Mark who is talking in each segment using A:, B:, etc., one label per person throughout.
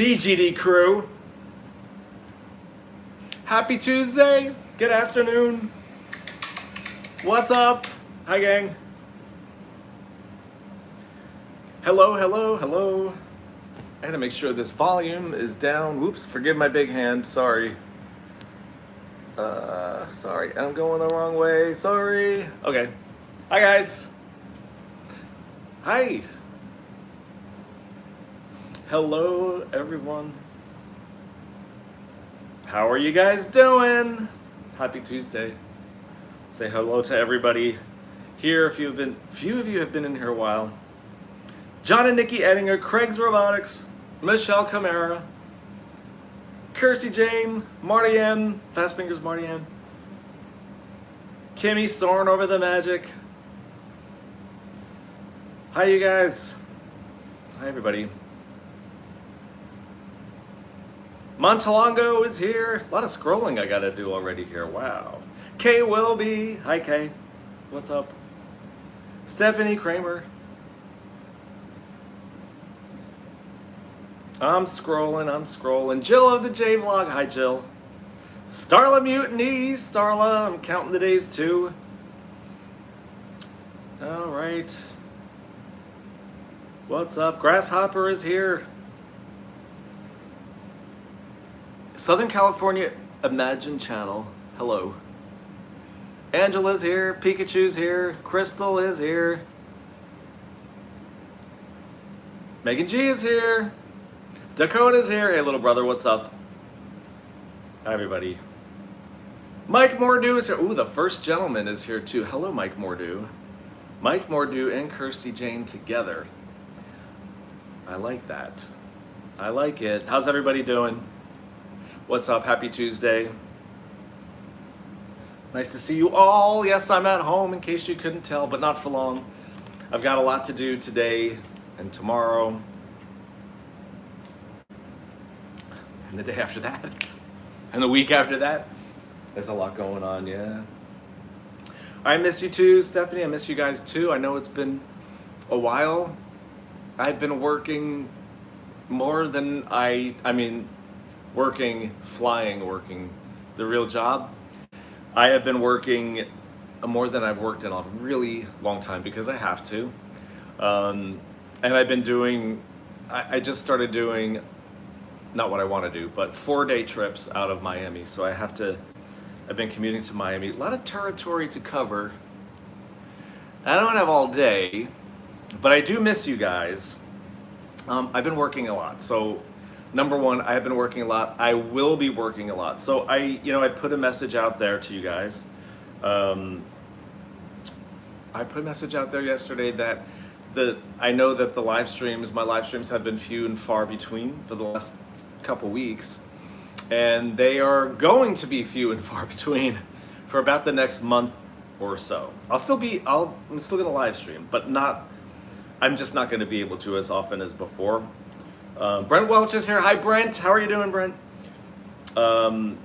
A: BGD crew. Happy Tuesday. Good afternoon. What's up? Hi, gang. Hello, hello, hello. I gotta make sure this volume is down. Whoops, forgive my big hand. Sorry. Sorry, I'm going the wrong way. Sorry. Okay. Hi, guys. Hi. Hello, everyone. How are you guys doing? Happy Tuesday. Say hello to everybody here. Few of you have been in here a while. John and Nikki Ettinger, Craig's Robotics, Michelle Camara, Kirsty Jane, Marty M, Fast Fingers Marty M, Kimmy soaring over the magic. Hi, you guys. Hi, everybody. Montalongo is here. A lot of scrolling I gotta do already here. Wow. Kay Wilby. Hi, Kay. What's up? Stephanie Kramer. I'm scrolling. Jill of the J Vlog. Hi, Jill. Starla Mutiny. Starla, I'm counting the days too. All right. What's up? Grasshopper is here. Southern California Imagine Channel. Hello. Angela's here. Pikachu's here. Crystal is here. Megan G is here. Dakota's here. Hey, little brother, what's up? Hi, everybody. Mike Mordew is here. Ooh, the first gentleman is here too. Hello, Mike Mordew. Mike Mordew and Kirsty Jane together. I like that. I like it. How's everybody doing? What's up? Happy Tuesday. Nice to see you all. Yes, I'm at home in case you couldn't tell, but not for long. I've got a lot to do today and tomorrow. And the day after that, and the week after that. There's a lot going on, yeah. I miss you too, Stephanie. I miss you guys too. I know it's been a while. I've been working more than working the real job. I have been working more than I've worked in a really long time because I have to. And I've been doing, I just started doing, not what I want to do, but 4-day trips out of Miami. So I've been commuting to Miami. A lot of territory to cover. I don't have all day, but I do miss you guys. I've been working a lot. So number one, I have been working a lot. I will be working a lot. So I put a message out there to you guys. I put a message out there yesterday that I know that my live streams have been few and far between for the last couple weeks, and they are going to be few and far between for about the next month or so. I'm still gonna live stream, but I'm just not gonna be able to as often as before. Brent Welch is here. Hi, Brent. How are you doing, Brent? I've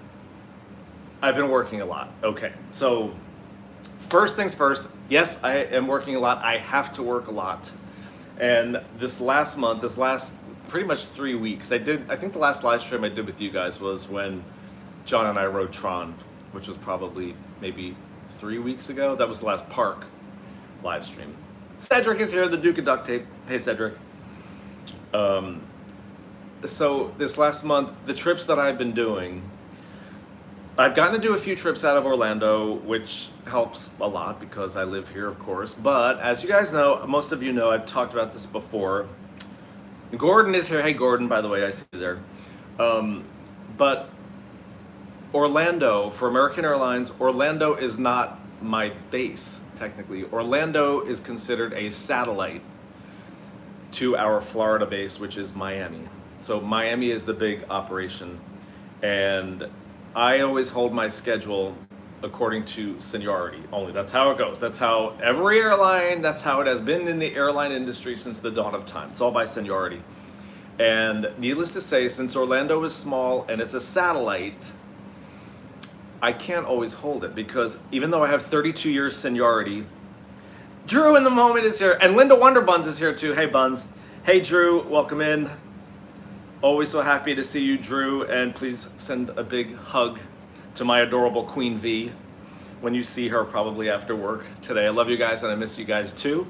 A: been working a lot. Okay, so first things first. Yes, I am working a lot. I have to work a lot. And this last pretty much 3 weeks, I think the last live stream I did with you guys was when John and I rode Tron, which was probably maybe 3 weeks ago. That was the last park live stream. Cedric is here, the Duke of Duct Tape. Hey, Cedric. So this last month, the trips that I've been doing, I've gotten to do a few trips out of Orlando, which helps a lot because I live here, of course. But as you guys know, most of you know, I've talked about this before. Gordon is here. Hey, Gordon, by the way, I see you there. But Orlando, for American Airlines, Orlando is not my base, technically. Orlando is considered a satellite to our Florida base, which is Miami. So Miami is the big operation. And I always hold my schedule according to seniority only. That's how it goes. That's how every airline, that's how it has been in the airline industry since the dawn of time. It's all by seniority. And needless to say, since Orlando is small and it's a satellite, I can't always hold it because even though I have 32 years seniority, Drew in the moment is here, and Linda Wonderbuns is here too. Hey, Buns. Hey, Drew, welcome in. Always so happy to see you, Drew, and please send a big hug to my adorable Queen V when you see her probably after work today. I love you guys and I miss you guys too.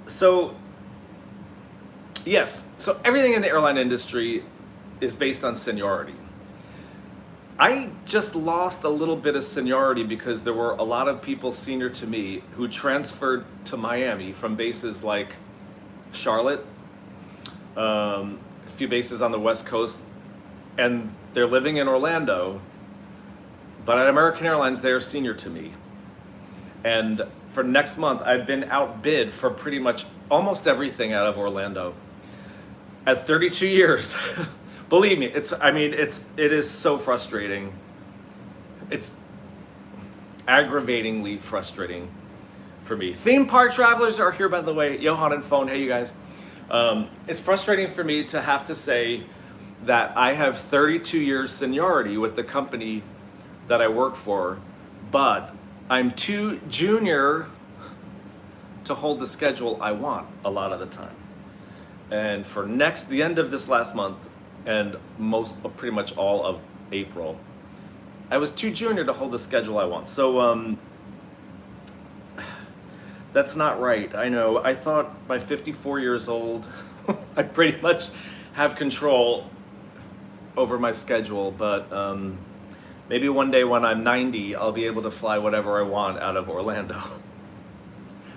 A: So yes, so everything in the airline industry is based on seniority. I just lost a little bit of seniority because there were a lot of people senior to me who transferred to Miami from bases like Charlotte, a few bases on the West Coast, and they're living in Orlando, but at American Airlines, they're senior to me. And for next month, I've been outbid for pretty much almost everything out of Orlando. At 32 years, believe me, it is so frustrating. It's aggravatingly frustrating for me. Theme park travelers are here, by the way. Johan and Phone, hey you guys. It's frustrating for me to have to say that I have 32 years seniority with the company that I work for, but I'm too junior to hold the schedule I want a lot of the time. And for the end of this last month and pretty much all of April, I was too junior to hold the schedule I want. So that's not right. I know. I thought by 54 years old, I pretty much have control over my schedule, but maybe one day when I'm 90, I'll be able to fly whatever I want out of Orlando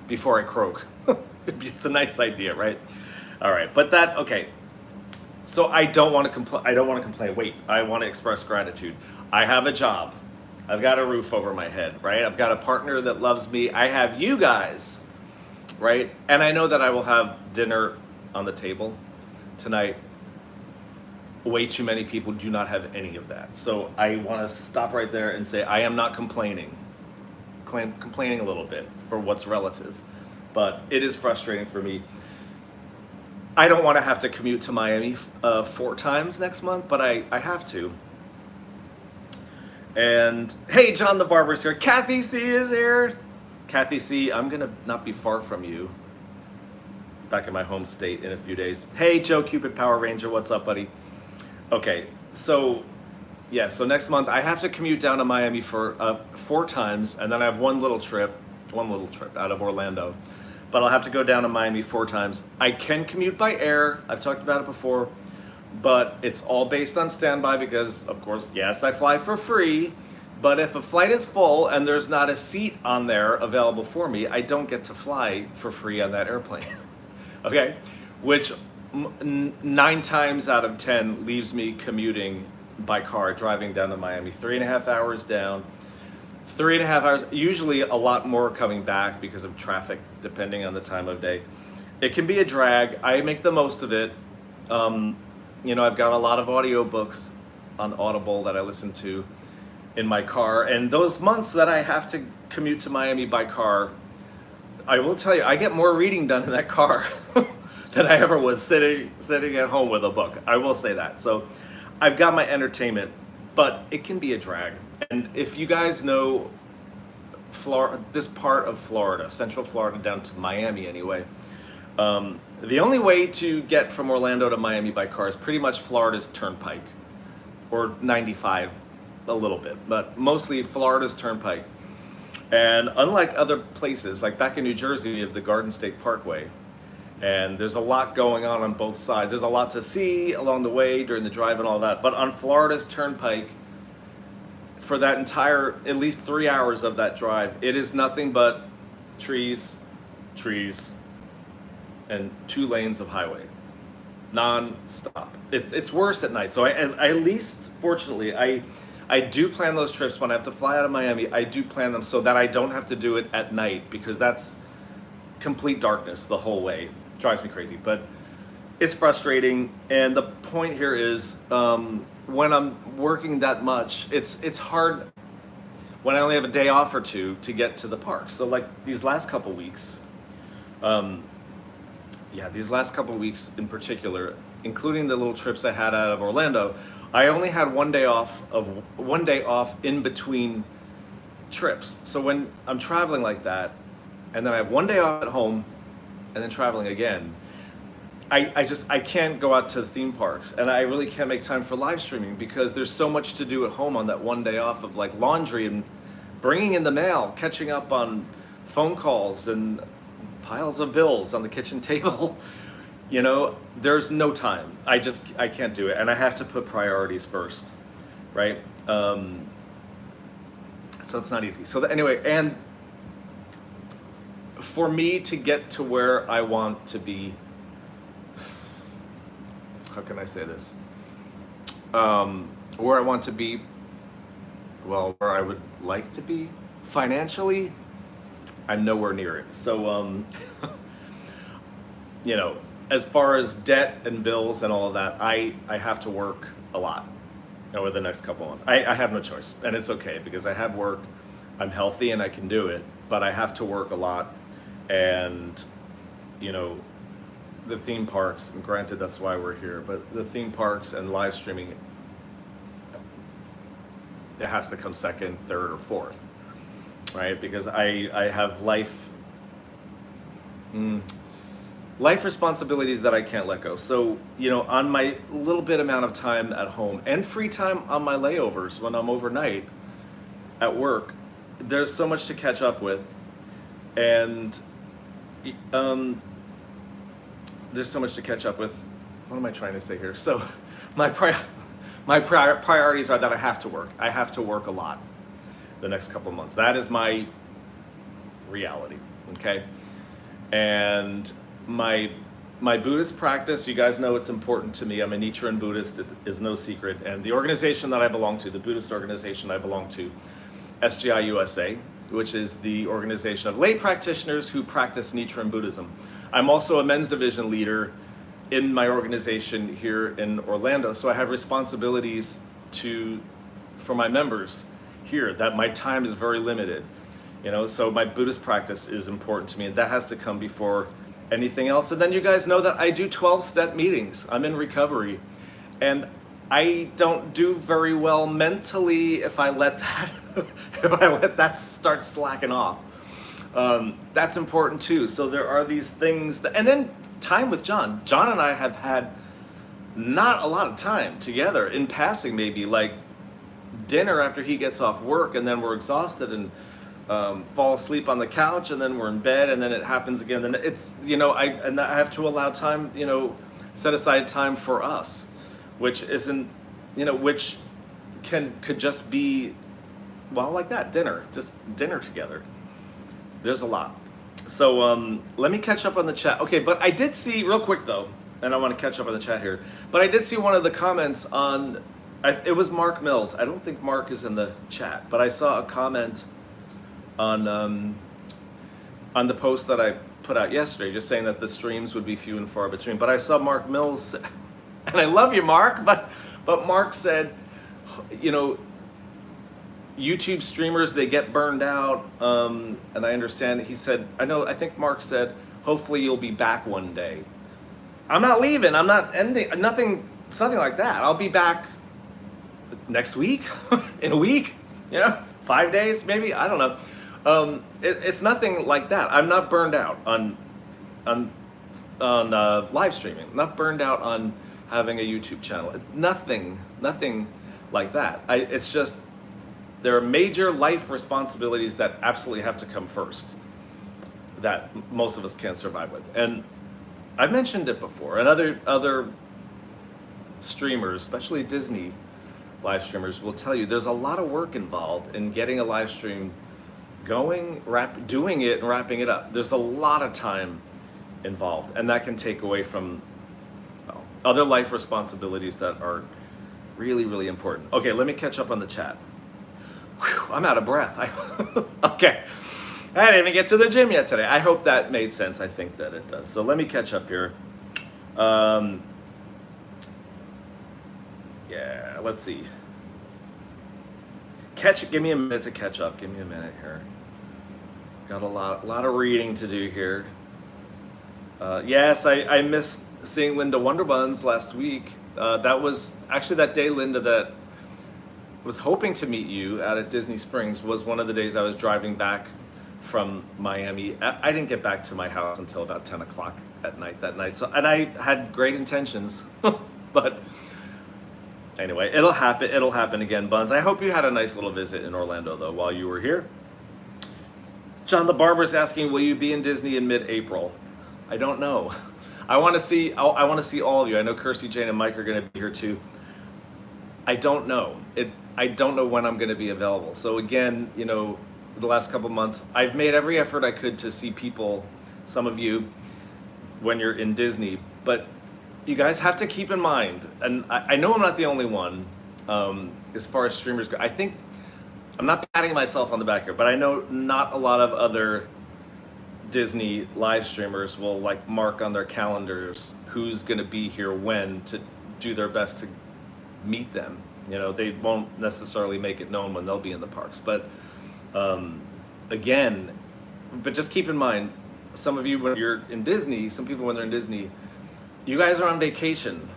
A: before I croak. It's a nice idea, right? All right, but okay. So I don't want to complain. Wait, I want to express gratitude. I have a job. I've got a roof over my head, right? I've got a partner that loves me. I have you guys, right? And I know that I will have dinner on the table tonight. Way too many people do not have any of that. So I want to stop right there and say I am not complaining a little bit for what's relative, but it is frustrating for me. I don't want to have to commute to Miami 4 times next month, but I have to. And hey, John the Barber's here. Kathy C is here. Kathy C, I'm gonna not be far from you. Back in my home state in a few days. Hey, Joe Cupid Power Ranger, what's up, buddy? Okay, so yeah, so next month I have to commute down to Miami for 4 times, and then I have one little trip out of Orlando. But I'll have to go down to Miami 4 times. I can commute by air. I've talked about it before, but it's all based on standby because, of course, yes, I fly for free. But if a flight is full and there's not a seat on there available for me, I don't get to fly for free on that airplane. Okay, which 9 times out of 10 leaves me commuting by car, driving down to Miami, 3.5 hours down. 3.5 hours, usually a lot more coming back because of traffic, depending on the time of day. It can be a drag. I make the most of it. I've got a lot of audiobooks on Audible that I listen to in my car. And those months that I have to commute to Miami by car, I will tell you, I get more reading done in that car than I ever was sitting at home with a book. I will say that. So I've got my entertainment, but it can be a drag. And if you guys know this part of Florida, Central Florida down to Miami anyway, the only way to get from Orlando to Miami by car is pretty much Florida's Turnpike, or 95 a little bit, but mostly Florida's Turnpike. And unlike other places, like back in New Jersey, we have the Garden State Parkway, and there's a lot going on both sides. There's a lot to see along the way during the drive and all that, but on Florida's Turnpike, for that entire, at least 3 hours of that drive, it is nothing but trees, and 2 lanes of highway, non-stop. It's worse at night. So I at least, fortunately, I do plan those trips when I have to fly out of Miami. I do plan them so that I don't have to do it at night, because that's complete darkness the whole way. Drives me crazy, but it's frustrating. And the point here is, when I'm working that much, it's hard when I only have a day off or 2 to get to the park. So like these last couple weeks, these last couple weeks in particular, including the little trips I had out of Orlando, I only had one day off in between trips. So when I'm traveling like that, and then I have one day off at home, and then traveling again, I can't go out to the theme parks, and I really can't make time for live streaming because there's so much to do at home on that one day off of like laundry and bringing in the mail, catching up on phone calls and piles of bills on the kitchen table. You know, there's no time. I can't do it, and I have to put priorities first, right? So it's not easy. So anyway, and for me to get to where I want to be, how can I say this? Where I want to be, well, where I would like to be financially, I'm nowhere near it. So, you know, as far as debt and bills and all of that, I have to work a lot over the next couple of months. I have no choice, and it's okay because I have work, I'm healthy and I can do it, but I have to work a lot. And, you know, the theme parks, and granted that's why we're here, but the theme parks and live streaming, it has to come second, third, or fourth, right? Because I have life responsibilities that I can't let go. So, you know, on my little bit amount of time at home and free time on my layovers when I'm overnight at work, there's so much to catch up with. And there's so much to catch up with. What am I trying to say here? So my priorities are that I have to work. I have to work a lot the next couple of months. That is my reality, okay? And my Buddhist practice, you guys know it's important to me. I'm a Nichiren Buddhist, it is no secret. And the organization that I belong to, the Buddhist organization I belong to, SGI USA, which is the organization of lay practitioners who practice Nichiren Buddhism. I'm also a men's division leader in my organization here in Orlando, so I have responsibilities for my members here, that my time is very limited. You know, so my Buddhist practice is important to me, and that has to come before anything else. And then you guys know that I do 12-step meetings. I'm in recovery, and I don't do very well mentally if I let that start slacking off. That's important too. So there are these things and then time with John. John and I have had not a lot of time together, in passing maybe, like dinner after he gets off work, and then we're exhausted and fall asleep on the couch, and then we're in bed, and then it happens again. And it's, you know, I have to allow time, you know, set aside time for us, which isn't, you know, which could just be, well, like that, just dinner together. There's a lot. So let me catch up on the chat. Okay, but I did see, real quick though, and I want to catch up on the chat here, but I did see one of the comments on, it was Mark Mills. I don't think Mark is in the chat, but I saw a comment on the post that I put out yesterday, just saying that the streams would be few and far between. But I saw Mark Mills, and I love you, Mark, but Mark said, you know, YouTube streamers, they get burned out, and I understand. He said, I think Mark said, hopefully you'll be back one day. I'm not leaving, I'm not ending, something like that. I'll be back next week, in a week, you know, 5 days maybe, I don't know. It's nothing like that. I'm not burned out on live streaming. I'm not burned out on having a YouTube channel. Nothing like that. It's just, there are major life responsibilities that absolutely have to come first, that most of us can't survive with. And I've mentioned it before, and other streamers, especially Disney live streamers, will tell you there's a lot of work involved in getting a live stream going, doing it and wrapping it up. There's a lot of time involved, and that can take away from, well, other life responsibilities that are really, really important. Okay, let me catch up on the chat. Whew, I'm out of breath. Okay, I didn't even get to the gym yet today. I hope that made sense. I think that it does. So let me catch up here. Yeah, let's see. Give me a minute to catch up. Give me a minute here. Got a lot of reading to do here. Yes, I missed seeing Linda Wonderbuns last week. That was actually that day, Linda, that was hoping to meet you out at Disney Springs, was one of the days I was driving back from Miami. I didn't get back to my house until about 10 o'clock at night that night. So, and I had great intentions, but anyway, it'll happen. It'll happen again, Buns. I hope you had a nice little visit in Orlando though while you were here. John the Barber's asking, will you be in Disney in mid-April? I don't know. I want to see all of you. I know Kirsty, Jane, and Mike are going to be here too. I don't know. I don't know when I'm going to be available. So again, you know, the last couple months, I've made every effort I could to see people, some of you, when you're in Disney. But you guys have to keep in mind, and I know I'm not the only one, as far as streamers go. I think, I'm not patting myself on the back here, but I know not a lot of other Disney live streamers will like mark on their calendars who's going to be here when to do their best to meet them. You know, they won't necessarily make it known when they'll be in the parks. But again, but just keep in mind, some of you when you're in Disney, some people when they're in Disney, you guys are on vacation,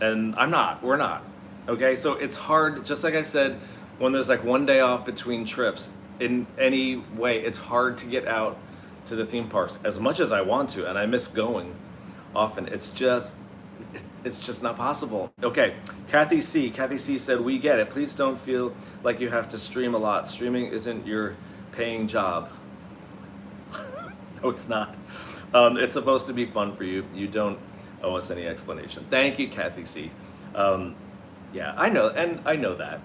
A: and I'm not. We're not. Okay, so it's hard. Just like I said, when there's like one day off between trips, in any way, it's hard to get out to the theme parks as much as I want to, and I miss going often. It's just not possible. Okay, Kathy C said, we get it. Please don't feel like you have to stream a lot. Streaming isn't your paying job. No, it's not. It's supposed to be fun for you. You don't owe us any explanation. Thank you, Kathy C. Yeah, I know, and I know that.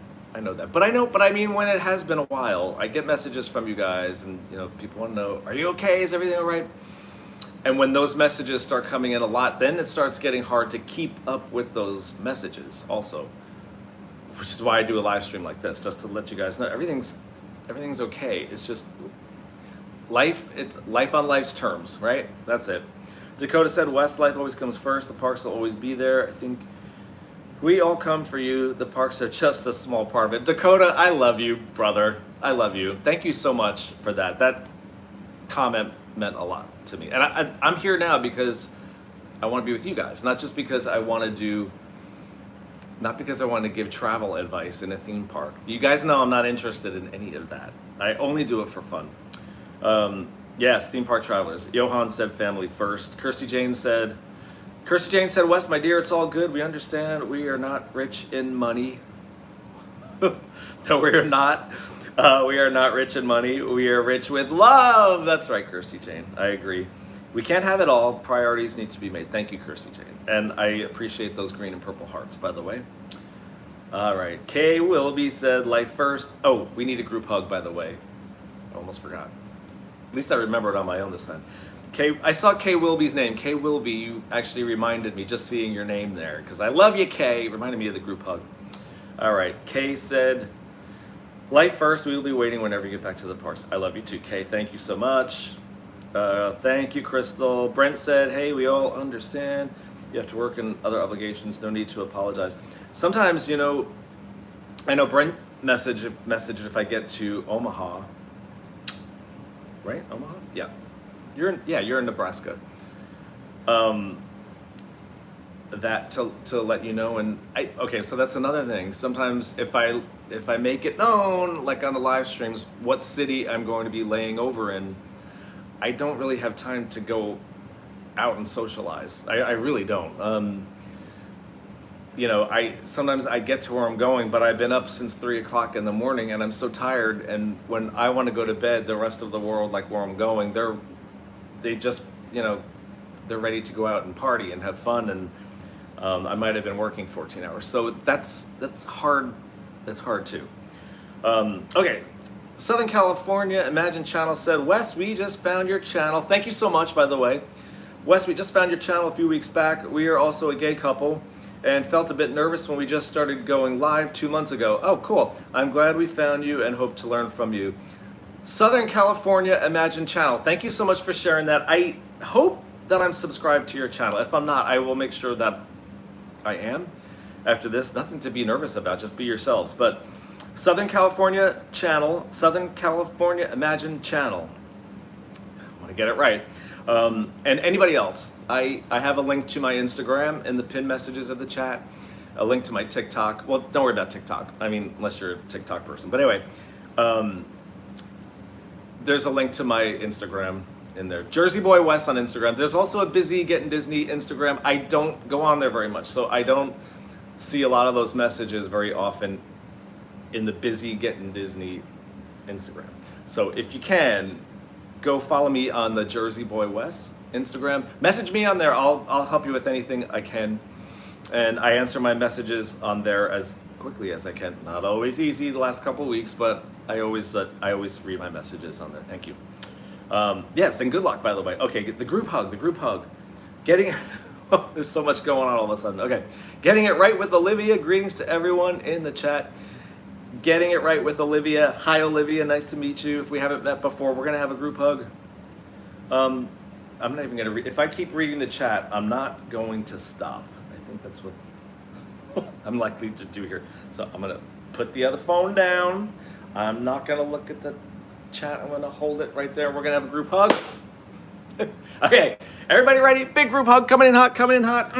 A: But I mean, when it has been a while, I get messages from you guys, and you know, people want to know, are you okay? Is everything all right? And when those messages start coming in a lot, then it starts getting hard to keep up with those messages also, which is why I do a live stream like this, just to let you guys know everything's okay. It's just life. It's life on life's terms, right? That's it. Dakota said, West, life always comes first. The parks will always be there. I think we all come for you. The parks are just a small part of it. Dakota, I love you, brother. I love you. Thank you so much for that. That comment meant a lot to me. And I'm here now because I want to be with you guys, not just because I want to give travel advice in a theme park. You guys know I'm not interested in any of that. I only do it for fun. Yes, theme park travelers. Johan said family first. Kirsty Jane said, Wes, my dear, it's all good. We understand we are not rich in money. No, we are not. We are not rich in money. We are rich with love. That's right, Kirsty Jane. I agree. We can't have it all. Priorities need to be made. Thank you, Kirsty Jane. And I appreciate those green and purple hearts, by the way. All right. Kay Wilby said, life first. Oh, we need a group hug, by the way. I almost forgot. At least I remembered on my own this time. Kay, I saw Kay Wilby's name. Kay Wilby, you actually reminded me just seeing your name there, because I love you, Kay. It reminded me of the group hug. All right. Kay said, life first. We will be waiting whenever you get back to the parks. I love you too, Kay. Thank you so much. Thank you, Crystal. Brent said, hey, we all understand. You have to work and other obligations. No need to apologize. Sometimes, you know, I know Brent messaged if I get to Omaha. Right? Omaha? Yeah. You're in Nebraska. That to let you know, and okay, so that's another thing. Sometimes if I make it known, like on the live streams, what city I'm going to be laying over in, I don't really have time to go out and socialize. I really don't. You know, sometimes I get to where I'm going, but I've been up since 3 o'clock in the morning, and I'm so tired. And when I want to go to bed, the rest of the world, like where I'm going, they just, you know, they're ready to go out and party and have fun. And I might have been working 14 hours, so that's hard. That's hard too. Okay, Southern California Imagine Channel said, Wes, we just found your channel. Thank you so much, by the way. Wes, we just found your channel a few weeks back. We are also a gay couple and felt a bit nervous when we just started going live 2 months ago. Oh, cool. I'm glad we found you and hope to learn from you. Southern California Imagine Channel, thank you so much for sharing that. I hope that I'm subscribed to your channel. If I'm not, I will make sure that I am after this. Nothing to be nervous about, just be yourselves. But Southern California Channel, Southern California Imagine Channel. I want to get it right. And anybody else, I have a link to my Instagram in the pinned messages of the chat, a link to my TikTok. Well, don't worry about TikTok. I mean, unless you're a TikTok person. But anyway, there's a link to my Instagram in there. Jersey Boy West on Instagram. There's also a Busy Getting Disney Instagram. I don't go on there very much, so I don't see a lot of those messages very often in the Busy Getting Disney Instagram. So if you can, go follow me on the Jersey Boy West Instagram. Message me on there. I'll help you with anything I can. And I answer my messages on there as quickly as I can. Not always easy the last couple weeks, but I always read my messages on there. Thank you. Yes, and good luck, by the way. Okay, the group hug. Getting, there's so much going on all of a sudden. Okay, getting it right with Olivia. Greetings to everyone in the chat. Getting it right with Olivia. Hi, Olivia, nice to meet you. If we haven't met before, we're gonna have a group hug. I'm not even gonna read, if I keep reading the chat, I'm not going to stop. I think that's what I'm likely to do here. So I'm gonna put the other phone down. I'm not gonna look at the chat. I'm gonna hold it right there. We're gonna have a group hug. Okay, everybody ready? Big group hug, coming in hot, coming in hot.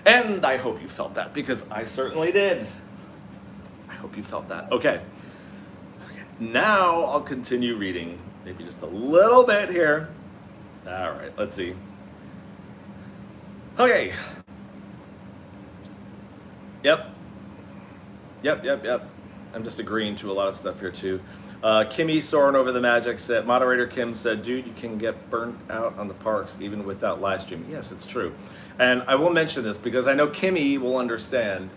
A: And I hope you felt that, because I certainly did. I hope you felt that. Okay, now I'll continue reading, maybe just a little bit here. All right, let's see. Okay. Yep. I'm just agreeing to a lot of stuff here too. Kimmy soaring over the magic said, moderator Kim said, dude, you can get burnt out on the parks even without live streaming. Yes, it's true. And I will mention this because I know Kimmy will understand.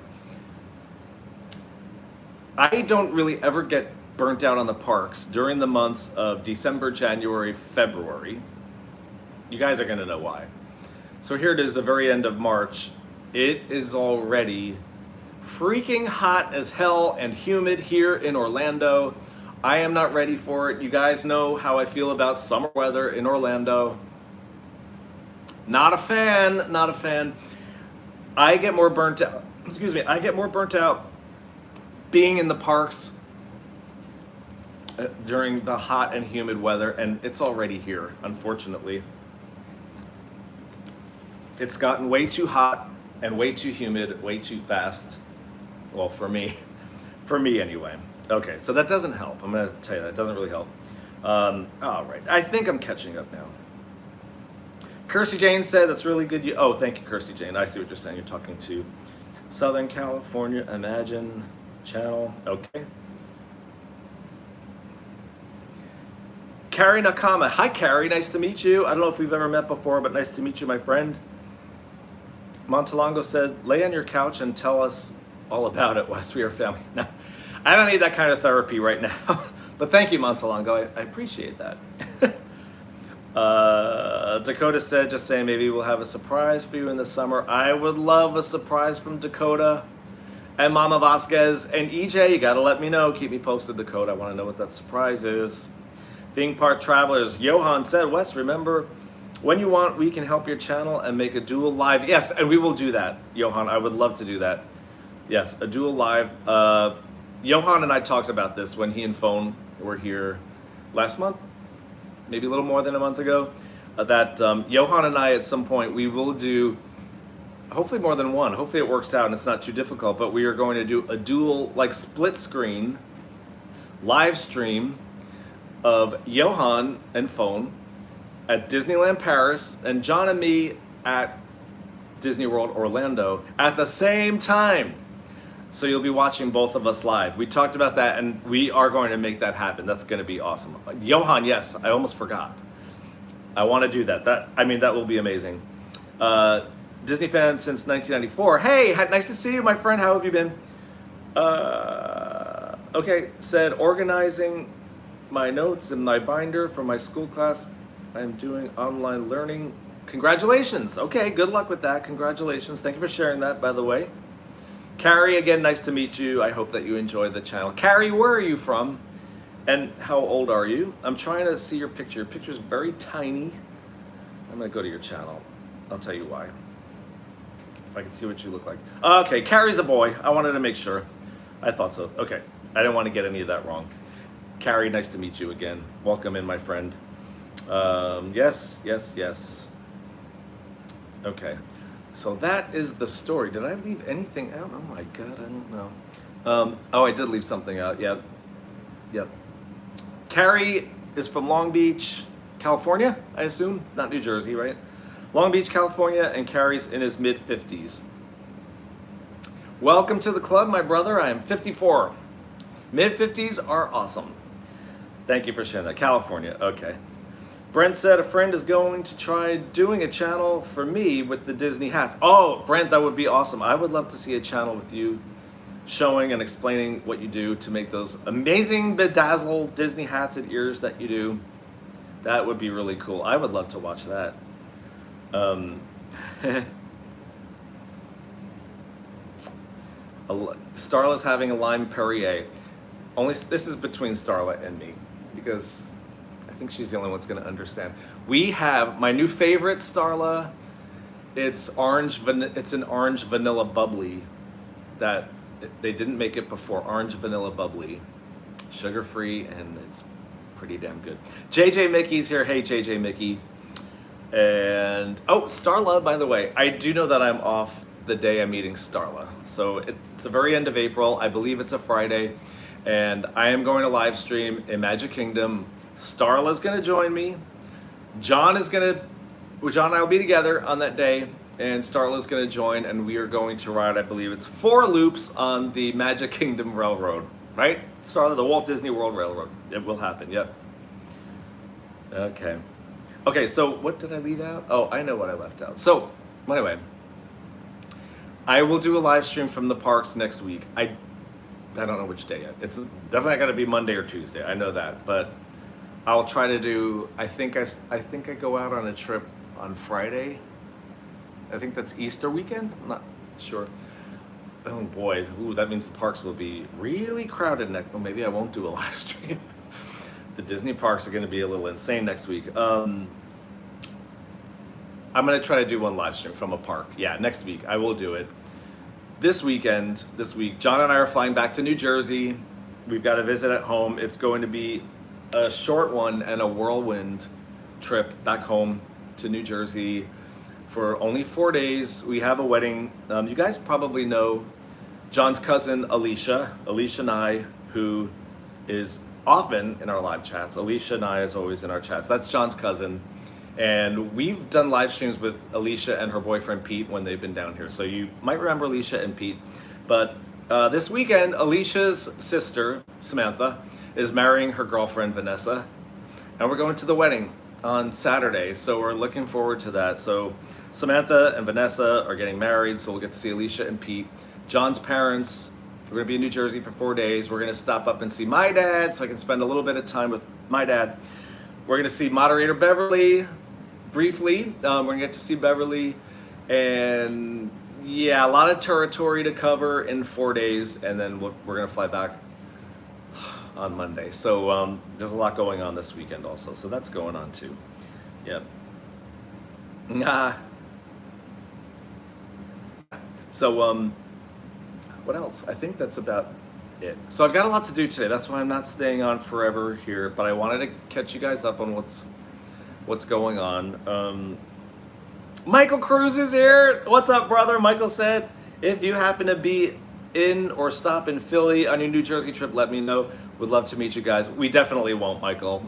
A: I don't really ever get burnt out on the parks during the months of December, January, February. You guys are gonna know why. So here it is, the very end of March. It is already freaking hot as hell and humid here in Orlando. I am not ready for it. You guys know how I feel about summer weather in Orlando. Not a fan. I get more burnt out, I get more burnt out being in the parks during the hot and humid weather, and it's already here, unfortunately. It's gotten way too hot and way too humid, way too fast. Well, for me anyway. Okay, so that doesn't help. I'm gonna tell you that, it doesn't really help. All right, I think I'm catching up now. Kirsty Jane said, that's really good. Oh, thank you, Kirsty Jane. I see what you're saying. You're talking to Southern California Imagine channel. Okay. Carrie Nakama. Hi, Carrie. Nice to meet you. I don't know if we've ever met before, but nice to meet you, my friend. Montalongo said, lay on your couch and tell us all about it, Wes. We are family. No, I don't need that kind of therapy right now. But thank you, Montalongo. I appreciate that. Dakota said, just saying, maybe we'll have a surprise for you in the summer. I would love a surprise from Dakota and Mama Vasquez and EJ. You gotta let me know. Keep me posted, Dakota. I want to know what that surprise is. Theme Park Travelers. Johan said, Wes, remember, when you want, we can help your channel and make a dual live. Yes, and we will do that, Johan. I would love to do that. Yes, a dual live. Johan and I talked about this when he and Phone were here last month, maybe a little more than a month ago, that Johan and I at some point, we will do, hopefully more than one, hopefully it works out and it's not too difficult, but we are going to do a dual, like split screen, live stream of Johan and Phone at Disneyland Paris and John and me at Disney World Orlando at the same time. So you'll be watching both of us live. We talked about that and we are going to make that happen. That's going to be awesome. Johan, yes, I almost forgot. I want to do that. That will be amazing. Disney fan since 1994. Hey, nice to see you, my friend. How have you been? Okay, said organizing my notes in my binder for my school class. I'm doing online learning. Congratulations. Okay, good luck with that. Congratulations. Thank you for sharing that, by the way. Carrie, again, nice to meet you. I hope that you enjoyed the channel. Carrie, where are you from? And how old are you? I'm trying to see your picture. Your picture's very tiny. I'm gonna go to your channel. I'll tell you why. If I can see what you look like. Okay, Carrie's a boy. I wanted to make sure. I thought so. Okay, I didn't want to get any of that wrong. Carrie, nice to meet you again. Welcome in, my friend. Yes. Okay. So that is the story. Did I leave anything out? Oh my God, I don't know. Oh, I did leave something out. Yep. Carrie is from Long Beach, California, I assume, not New Jersey, right? Long Beach, California, and carries in his mid-50s. Welcome to the club, my brother. I am 54. Mid-50s are awesome. Thank you for sharing that. California, okay. Brent said a friend is going to try doing a channel for me with the Disney hats. Oh, Brent, that would be awesome. I would love to see a channel with you showing and explaining what you do to make those amazing bedazzled Disney hats and ears that you do. That would be really cool. I would love to watch that. Starla's having a lime Perrier. This is between Starla and me, because I think she's the only one that's going to understand. We have my new favorite Starla. It's an orange vanilla bubbly that they didn't make it before. Orange vanilla bubbly, sugar free, and it's pretty damn good. JJ Mickey's here. Hey JJ Mickey. And oh, Starla, by the way, I do know that I'm off the day I'm meeting Starla. So it's the very end of April. I believe it's a Friday. And I am going to live stream in Magic Kingdom. Starla's gonna join me. John and I will be together on that day, and Starla's gonna join, and we are going to ride, I believe it's 4 loops on the Magic Kingdom Railroad, right? Starla, the Walt Disney World Railroad. It will happen, yep. Okay. Okay, so what did I leave out? Oh, I know what I left out. So, anyway, I will do a live stream from the parks next week. I don't know which day yet. It's definitely not gonna be Monday or Tuesday, I know that, but I'll try to do, I think I go out on a trip on Friday. I think that's Easter weekend, I'm not sure. Oh boy, ooh, that means the parks will be really crowded next, well, maybe I won't do a live stream. The Disney parks are gonna be a little insane next week. I'm gonna try to do one live stream from a park. Yeah, next week, I will do it. This week, John and I are flying back to New Jersey. We've got a visit at home. It's going to be a short one and a whirlwind trip back home to New Jersey for only 4 days. We have a wedding. You guys probably know John's cousin, Alicia Nye, who is often in our live chats. Alicia Nye is always in our chats. That's John's cousin. And we've done live streams with Alicia and her boyfriend Pete when they've been down here. So you might remember Alicia and Pete. But this weekend, Alicia's sister, Samantha, is marrying her girlfriend, Vanessa. And we're going to the wedding on Saturday. So we're looking forward to that. So Samantha and Vanessa are getting married. So we'll get to see Alicia and Pete. John's parents, we're gonna be in New Jersey for 4 days. We're gonna stop up and see my dad so I can spend a little bit of time with my dad. We're gonna see moderator Beverly briefly. We're gonna get to see Beverly, and yeah, a lot of territory to cover in 4 days, and then we're gonna fly back on Monday. So there's a lot going on this weekend also, so that's going on too. Yep. So what else? I think that's about it. So I've got a lot to do today. That's why I'm not staying on forever here, but I wanted to catch you guys up on what's going on. Michael Cruz is here. What's up, brother? Michael said, if you happen to be in or stop in Philly on your New Jersey trip, let me know. Would love to meet you guys. We definitely won't, Michael.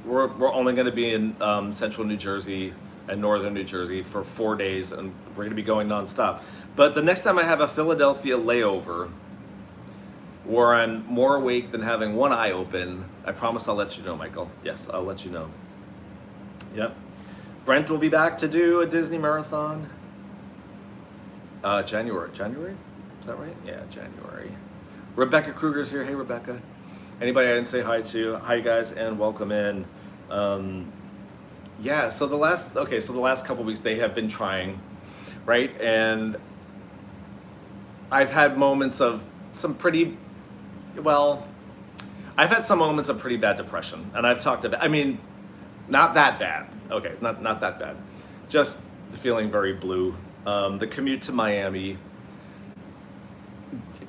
A: We're only going to be in central New Jersey and northern New Jersey for 4 days, and we're going to be going nonstop. But the next time I have a Philadelphia layover where I'm more awake than having one eye open, I promise I'll let you know, Michael. Yes, I'll let you know. Yep. Brent will be back to do a Disney marathon. January? Is that right? Yeah, January. Rebecca Kruger's here. Hey, Rebecca. Anybody I didn't say hi to? Hi, guys, and welcome in. Yeah, so the last couple weeks they have been trying, right? And I've had moments of some pretty, I've had some moments of pretty bad depression, and I've talked about, I mean, not that bad. Okay, not that bad. Just feeling very blue. The commute to Miami,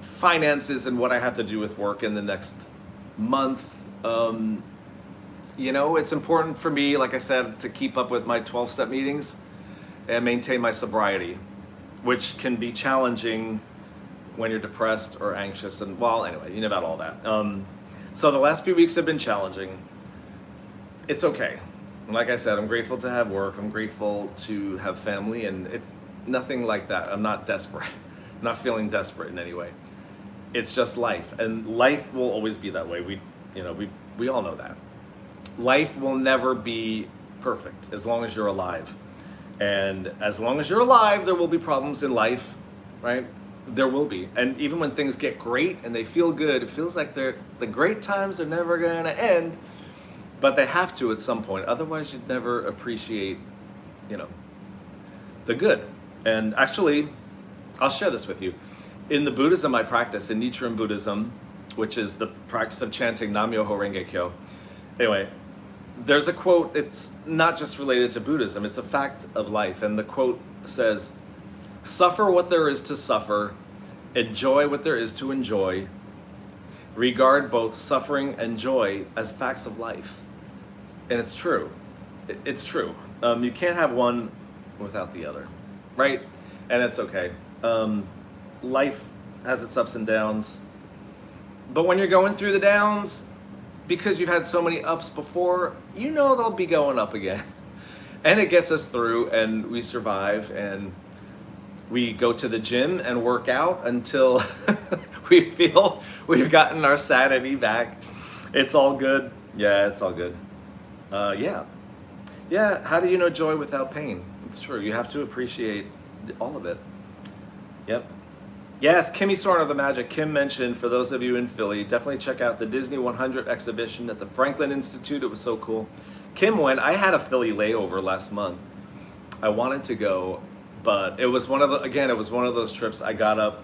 A: finances and what I have to do with work in the next month. You know, it's important for me, like I said, to keep up with my 12-step meetings and maintain my sobriety, which can be challenging when you're depressed or anxious. And well, anyway, you know about all that. So the last few weeks have been challenging. it's okay. Like I said, I'm grateful to have work. I'm grateful to have family, and it's nothing like that. I'm not desperate. I'm not feeling desperate in any way. It's just life, and life will always be that way. We all know that. Life will never be perfect as long as you're alive. And as long as you're alive, there will be problems in life, right? There will be. And even when things get great and they feel good, it feels like the great times are never going to end, but they have to at some point. Otherwise, you'd never appreciate, you know, the good. And actually, I'll share this with you. In the Buddhism I practice, in Nichiren Buddhism, which is the practice of chanting Nam-myoho Renge Kyo. Anyway, there's a quote, it's not just related to Buddhism, it's a fact of life. And the quote says, "Suffer what there is to suffer, enjoy what there is to enjoy, regard both suffering and joy as facts of life." And it's true. It's true. You can't have one without the other, right? And it's okay. Life has its ups and downs. But when you're going through the downs, because you've had so many ups before, you know they'll be going up again. And it gets us through, and we survive, and we go to the gym and work out until we feel we've gotten our sanity back. It's all good. Yeah, it's all good. Yeah, how do you know joy without pain? It's true. You have to appreciate all of it. Yep. Yes, Kimmy Sorn of the Magic. Kim mentioned, for those of you in Philly, definitely check out the Disney 100 exhibition at the Franklin Institute. It was so cool. Kim went. I had a Philly layover last month. I wanted to go, but it was one of those trips. I got up,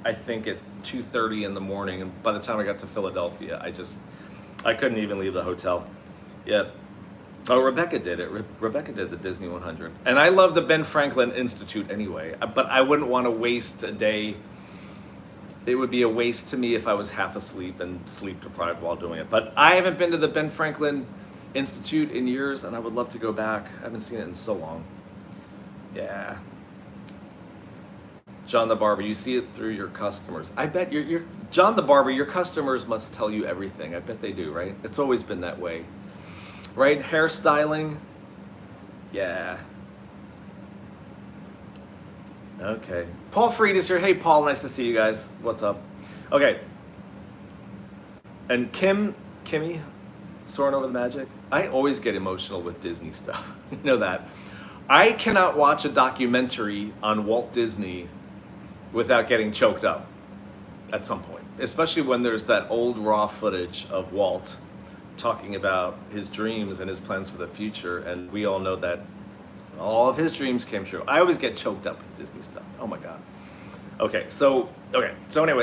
A: I think at 2:30 in the morning, and by the time I got to Philadelphia, I couldn't even leave the hotel. Yep. Oh, Rebecca did it. Rebecca did the Disney 100. And I love the Ben Franklin Institute anyway, but I wouldn't want to waste a day. It would be a waste to me if I was half asleep and sleep deprived while doing it. But I haven't been to the Ben Franklin Institute in years, and I would love to go back. I haven't seen it in so long. Yeah. John the Barber, you see it through your customers. I bet you're John the Barber, your customers must tell you everything. I bet they do, right? It's always been that way. Right? Hairstyling. Yeah. Okay. Paul Freed is here. Hey, Paul, nice to see you guys. What's up? Okay. And Kimmy, Soaring Over the Magic. I always get emotional with Disney stuff. You know that. I cannot watch a documentary on Walt Disney without getting choked up at some point. Especially when there's that old raw footage of Walt talking about his dreams and his plans for the future, and we all know that all of his dreams came true. I always get choked up with Disney stuff. Oh my God. Okay, so anyway,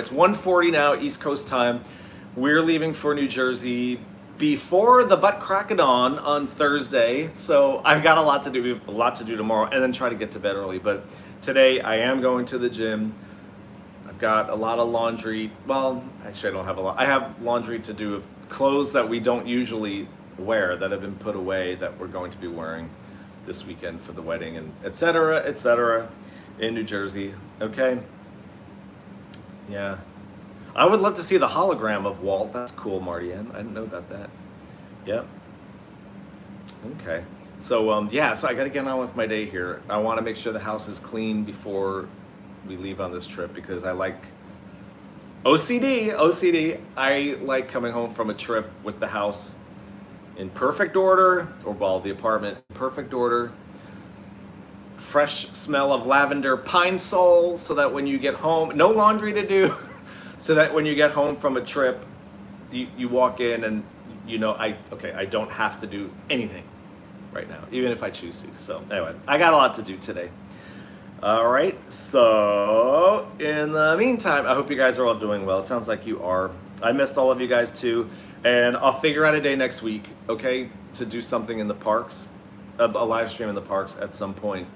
A: it's 1:40 now, East Coast time. We're leaving for New Jersey before the butt crack of dawn on Thursday, so I've got a lot to do tomorrow, and then try to get to bed early. But today I am going to the gym. I've got a lot of laundry. Well, actually I don't have a lot. I have laundry to do of clothes that we don't usually wear that have been put away that we're going to be wearing this weekend for the wedding, and etc. in New Jersey. Okay. Yeah. I would love to see the hologram of Walt. That's cool, Marty. I didn't know about that. Yep. Okay. So so I got to get on with my day here. I want to make sure the house is clean before we leave on this trip, because I like OCD. I like coming home from a trip with the house in perfect order, the apartment in perfect order. Fresh smell of lavender pine sol, so that when you get home, no laundry to do, so that when you get home from a trip, you walk in and I don't have to do anything right now, even if I choose to. So anyway, I got a lot to do today. All right, so in the meantime, I hope you guys are all doing well. It sounds like you are. I missed all of you guys too, and I'll figure out a day next week, okay, to do something in the parks, a live stream in the parks at some point.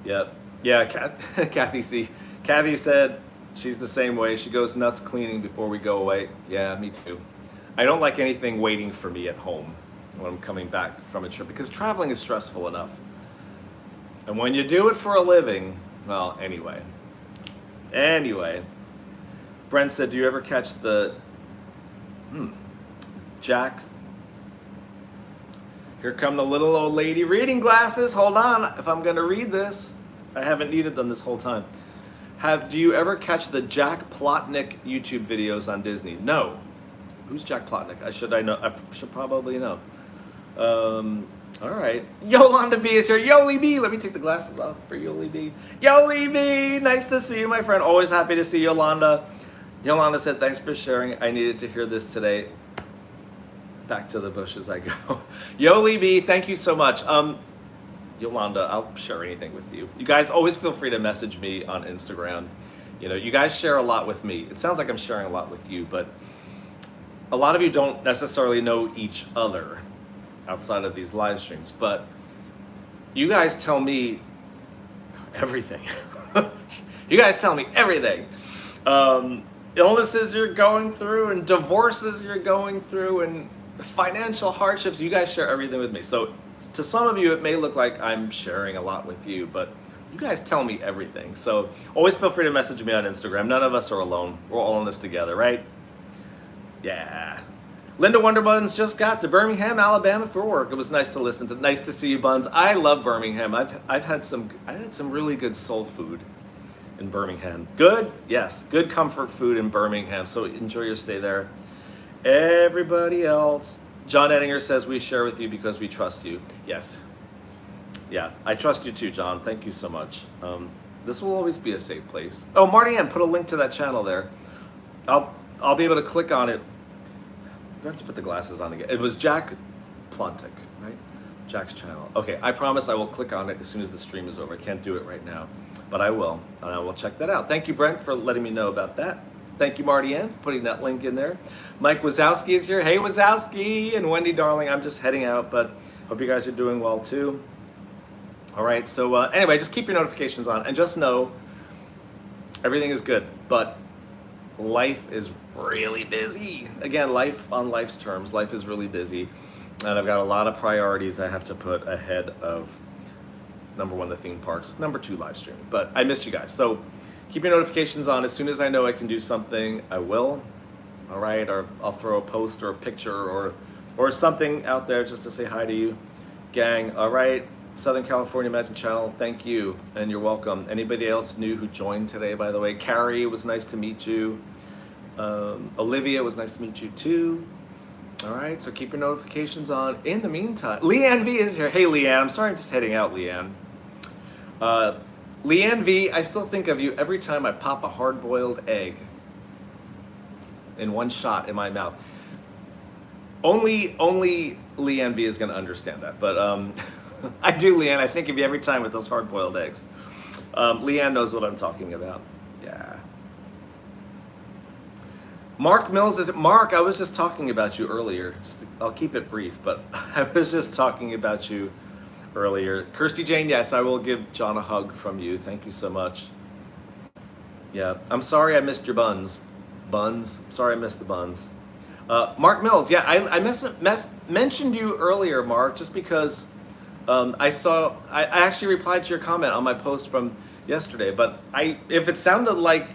A: Yep. Yeah, Kathy said she's the same way. She goes nuts cleaning before we go away. Yeah, me too. I don't like anything waiting for me at home when I'm coming back from a trip, because traveling is stressful enough. And when you do it for a living, well, anyway. Brent said, do you ever catch the Jack Here come the little old lady reading glasses. Hold on, if I'm gonna read this. I haven't needed them this whole time. Do you ever catch the Jack Plotnick YouTube videos on Disney? No. Who's Jack Plotnick? I should probably know. All right. Yolanda B is here. Yoli B. Let me take the glasses off for Yoli B. Yoli B. Nice to see you, my friend. Always happy to see Yolanda. Yolanda said, thanks for sharing. I needed to hear this today. Back to the bush as I go. Yoli B, thank you so much. Yolanda, I'll share anything with you. You guys always feel free to message me on Instagram. You know, you guys share a lot with me. It sounds like I'm sharing a lot with you, but a lot of you don't necessarily know each other outside of these live streams, but you guys tell me everything. You guys tell me everything. Illnesses you're going through and divorces you're going through and financial hardships, you guys share everything with me. So to some of you, it may look like I'm sharing a lot with you, but you guys tell me everything. So always feel free to message me on Instagram. None of us are alone. We're all in this together, right? Yeah. Linda Wonderbuns just got to Birmingham, Alabama for work. It was nice to listen to. Nice to see you, Buns. I love Birmingham. I've had some really good soul food in Birmingham. Good? Yes. Good comfort food in Birmingham. So enjoy your stay there. Everybody else. John Ettinger says we share with you because we trust you. Yes. Yeah, I trust you too, John. Thank you so much. This will always be a safe place. Oh, Marty Ann, put a link to that channel there. I'll be able to click on it. I have to put the glasses on again. It was Jack Plontic, right? Jack's channel. Okay, I promise I will click on it as soon as the stream is over. I can't do it right now, but I will, and I will check that out. Thank you, Brent, for letting me know about that. Thank you, Marty Ann, for putting that link in there. Mike Wazowski is here. Hey, Wazowski, and Wendy, darling, I'm just heading out, but hope you guys are doing well, too. All right, so anyway, just keep your notifications on, and just know everything is good, but life is really busy. Again, life on life's terms. Life is really busy, and I've got a lot of priorities I have to put ahead of, number one, the theme parks, number two, live streaming. But I missed you guys, so keep your notifications on. As soon as I know I can do something, I will. All right, or I'll throw a post or a picture or something out there just to say hi to you, gang. All right, Southern California Magic Channel, thank you, and you're welcome. Anybody else new who joined today, by the way? Carrie, it was nice to meet you. Olivia, it was nice to meet you too. All right, so keep your notifications on. In the meantime, Leanne V is here. Hey, Leanne, I'm sorry I'm just heading out, Leanne. Leanne V, I still think of you every time I pop a hard-boiled egg in one shot in my mouth. Only Leanne V is going to understand that, but I do, Leanne. I think of you every time with those hard-boiled eggs. Leanne knows what I'm talking about. Yeah. Mark Mills is Mark. I was just talking about you earlier. I'll keep it brief, but I was just talking about you earlier. Kirsty Jane, yes, I will give John a hug from you. Thank you so much. Yeah, I'm sorry I missed your buns. Sorry I missed the buns. Mark Mills, yeah, I mentioned you earlier, Mark, just because I actually replied to your comment on my post from yesterday, but if it sounded like,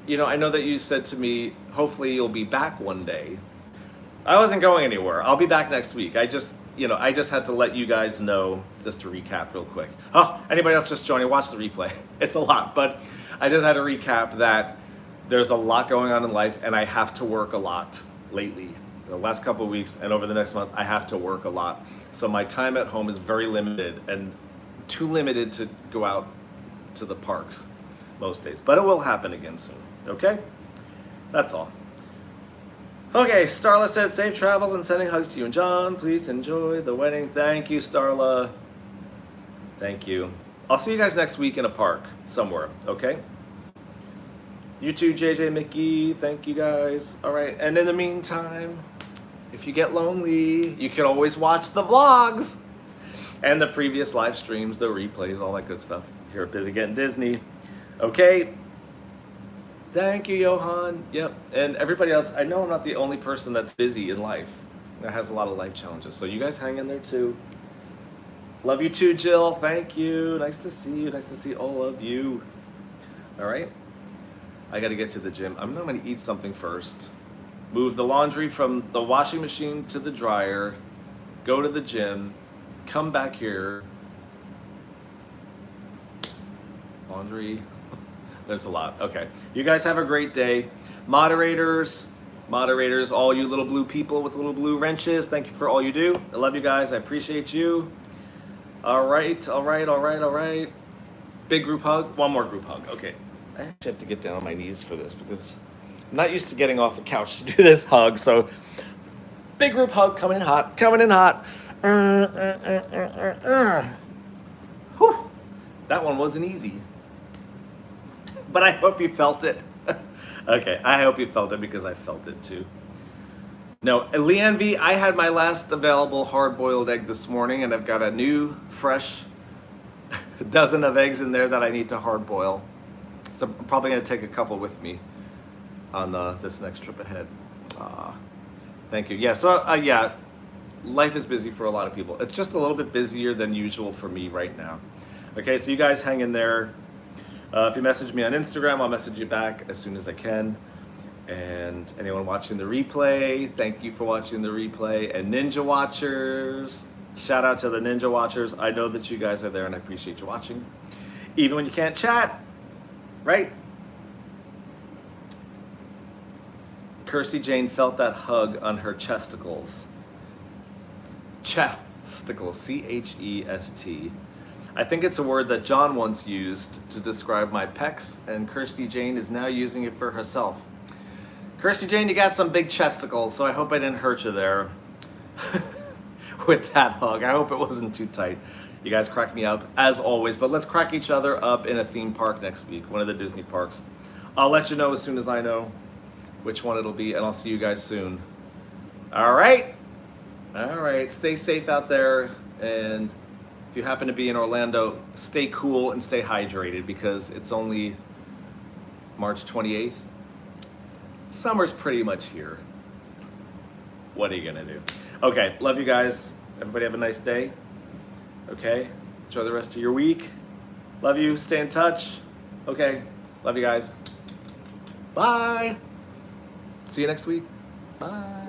A: you know, I know that you said to me, hopefully you'll be back one day. I wasn't going anywhere. I'll be back next week. I just had to let you guys know, just to recap real quick. Oh, anybody else just joining, watch the replay. It's a lot, but I just had to recap that there's a lot going on in life and I have to work a lot lately. The last couple of weeks and over the next month, I have to work a lot. So my time at home is very limited and too limited to go out to the parks most days, but it will happen again soon, okay? That's all. Okay, Starla said, safe travels and sending hugs to you and John. Please enjoy the wedding. Thank you, Starla. Thank you. I'll see you guys next week in a park somewhere, okay? You too, JJ Mickey. Thank you guys. All right, and in the meantime, if you get lonely, you can always watch the vlogs and the previous live streams, the replays, all that good stuff here at Busy Getting Disney. Okay. Thank you, Johan. Yep. And everybody else, I know I'm not the only person that's busy in life that has a lot of life challenges. So you guys hang in there too. Love you too, Jill. Thank you. Nice to see you. Nice to see all of you. All right. I got to get to the gym. I'm going to eat something first. Move the laundry from the washing machine to the dryer. Go to the gym. come back here. Laundry. There's a lot. Okay. You guys have a great day. Moderators, all you little blue people with little blue wrenches, thank you for all you do. I love you guys. I appreciate you. All right. Big group hug. One more group hug. Okay. I actually have to get down on my knees for this because I'm not used to getting off the couch to do this hug. So big group hug, coming in hot. Whew. That one wasn't easy. But I hope you felt it. Okay, I hope you felt it because I felt it too. No, Leanne V, I had my last available hard-boiled egg this morning, and I've got a new, fresh dozen of eggs in there that I need to hard-boil. So I'm probably going to take a couple with me on this next trip ahead. Thank you. Yeah, so yeah, life is busy for a lot of people. It's just a little bit busier than usual for me right now. Okay, so you guys hang in there. If you message me on Instagram, I'll message you back as soon as I can. And anyone watching the replay, thank you for watching the replay. And Ninja Watchers, shout out to the Ninja Watchers. I know that you guys are there and I appreciate you watching. Even when you can't chat, right? Kirsty Jane felt that hug on her chesticles. Chesticles, C-H-E-S-T. I think it's a word that John once used to describe my pecs, and Kirsty Jane is now using it for herself. Kirsty Jane, you got some big chesticles, so I hope I didn't hurt you there with that hug. I hope it wasn't too tight. You guys crack me up, as always, but let's crack each other up in a theme park next week, one of the Disney parks. I'll let you know as soon as I know which one it'll be, and I'll see you guys soon. All right, stay safe out there, and if you happen to be in Orlando, stay cool and stay hydrated because it's only March 28th. Summer's pretty much here. What are you gonna do? Okay, love you guys. Everybody have a nice day. Okay, enjoy the rest of your week. Love you, stay in touch. Okay, love you guys. Bye. See you next week. Bye.